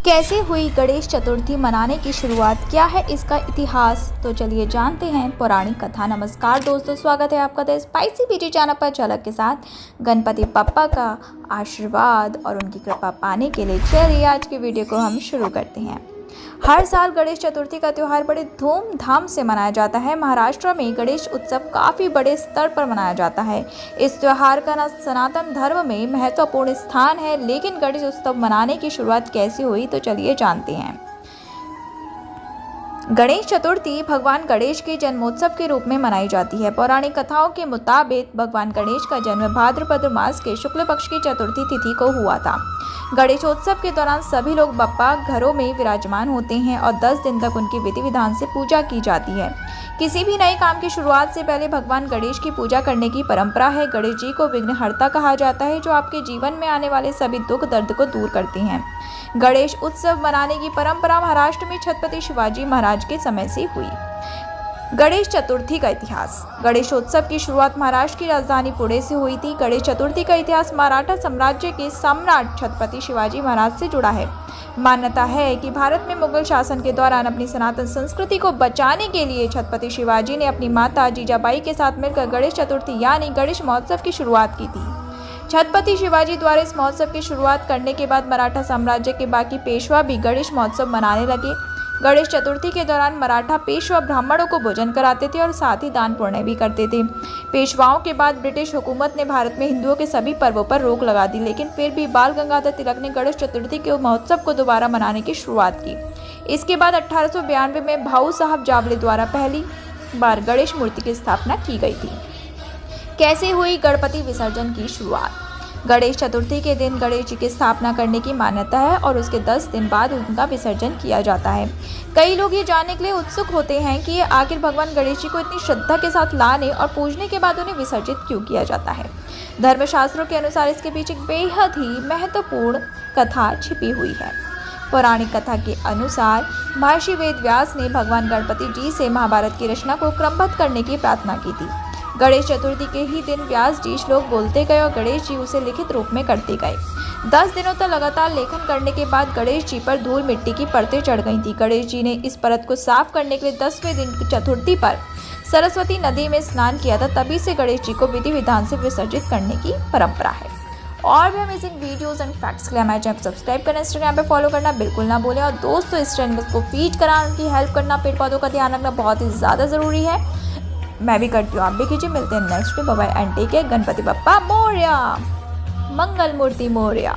कैसे हुई गणेश चतुर्थी मनाने की शुरुआत, क्या है इसका इतिहास, तो चलिए जानते हैं पौराणिक कथा। नमस्कार दोस्तों, स्वागत है आपका द स्पाइसी बीटी चैनल पर झलक के साथ। गणपति बप्पा का आशीर्वाद और उनकी कृपा पाने के लिए चलिए आज की वीडियो को हम शुरू करते हैं। हर साल गणेश चतुर्थी का त्यौहार बड़े धूमधाम से मनाया जाता है। महाराष्ट्र में गणेश उत्सव काफ़ी बड़े स्तर पर मनाया जाता है। इस त्यौहार का सनातन धर्म में महत्वपूर्ण स्थान है, लेकिन गणेश उत्सव मनाने की शुरुआत कैसे हुई तो चलिए जानते हैं। गणेश चतुर्थी भगवान गणेश के जन्मोत्सव के रूप में मनाई जाती है। पौराणिक कथाओं के मुताबिक भगवान गणेश का जन्म भाद्रपद मास के शुक्ल पक्ष की चतुर्थी तिथि को हुआ था। गणेशोत्सव के दौरान सभी लोग बप्पा घरों में विराजमान होते हैं और 10 दिन तक उनकी विधि विधान से पूजा की जाती है। किसी भी नए काम की शुरुआत से पहले भगवान गणेश की पूजा करने की परंपरा है। गणेश जी को विघ्नहर्ता कहा जाता है, जो आपके जीवन में आने वाले सभी दुख दर्द को दूर करते हैं। गणेश उत्सव मनाने की परंपरा महाराष्ट्र में छत्रपति शिवाजी महाराज के समय से हुई। गणेश चतुर्थी का इतिहास। गणेशोत्सव की शुरुआत महाराष्ट्र की राजधानी पुणे से हुई थी। गणेश चतुर्थी का इतिहास मराठा साम्राज्य के सम्राट छत्रपति शिवाजी महाराज से जुड़ा है। मान्यता है कि भारत में मुगल शासन के दौरान अपनी सनातन संस्कृति को बचाने के लिए छत्रपति शिवाजी ने अपनी माता जीजाबाई के साथ मिलकर गणेश चतुर्थी यानी गणेश महोत्सव की शुरुआत की थी। छत्रपति शिवाजी द्वारा इस महोत्सव की शुरुआत करने के बाद मराठा साम्राज्य के बाकी पेशवा भी गणेश महोत्सव मनाने लगे। गणेश चतुर्थी के दौरान मराठा पेशवा ब्राह्मणों को भोजन कराते थे और साथ ही दान पुण्य भी करते थे। पेशवाओं के बाद ब्रिटिश हुकूमत ने भारत में हिंदुओं के सभी पर्वों पर रोक लगा दी, लेकिन फिर भी बाल गंगाधर तिलक ने गणेश चतुर्थी के महोत्सव को दोबारा मनाने की शुरुआत की। इसके बाद 1892 में भाऊ साहब जावले द्वारा पहली बार गणेश मूर्ति की स्थापना की गई थी। कैसे हुई गणपति विसर्जन की शुरुआत। गणेश चतुर्थी के दिन गणेश जी की स्थापना करने की मान्यता है और उसके 10 दिन बाद उनका विसर्जन किया जाता है। कई लोग ये जानने के लिए उत्सुक होते हैं कि आखिर भगवान गणेश जी को इतनी श्रद्धा के साथ लाने और पूजने के बाद उन्हें विसर्जित क्यों किया जाता है। धर्मशास्त्रों के अनुसार इसके पीछे एक बेहद ही महत्वपूर्ण कथा छिपी हुई है। पौराणिक कथा के अनुसार महर्षि वेद व्यास ने भगवान गणपति जी से महाभारत की रचना को क्रमबद्ध करने की प्रार्थना की थी। गणेश चतुर्थी के ही दिन व्यास जी श्लोक बोलते गए और गणेश जी उसे लिखित रूप में करते गए। 10 दिनों तक लगातार लेखन करने के बाद गणेश जी पर धूल मिट्टी की परतें चढ़ गई थी। गणेश जी ने इस परत को साफ करने के लिए 10वें दिन की चतुर्थी पर सरस्वती नदी में स्नान किया था। तभी से गणेश जी को विधि विधान से विसर्जित करने की परंपरा है। और भी अमेजिंग वीडियोस एंड फैक्ट्स के लिए हमारे चैनल को सब्सक्राइब करना, इंस्टाग्राम पे फॉलो करना बिल्कुल ना भूलें। और दोस्तों, इस चैनल को फीड कराना, उनकी हेल्प करना, पेड़ पौधों का ध्यान रखना बहुत ही ज़्यादा ज़रूरी है। मैं भी करती हूँ, आप भी कीजिए। मिलते हैं नेक्स्ट पे। Bye bye and take care. Ganpati Bappa Morya, Mangal Murti Morya.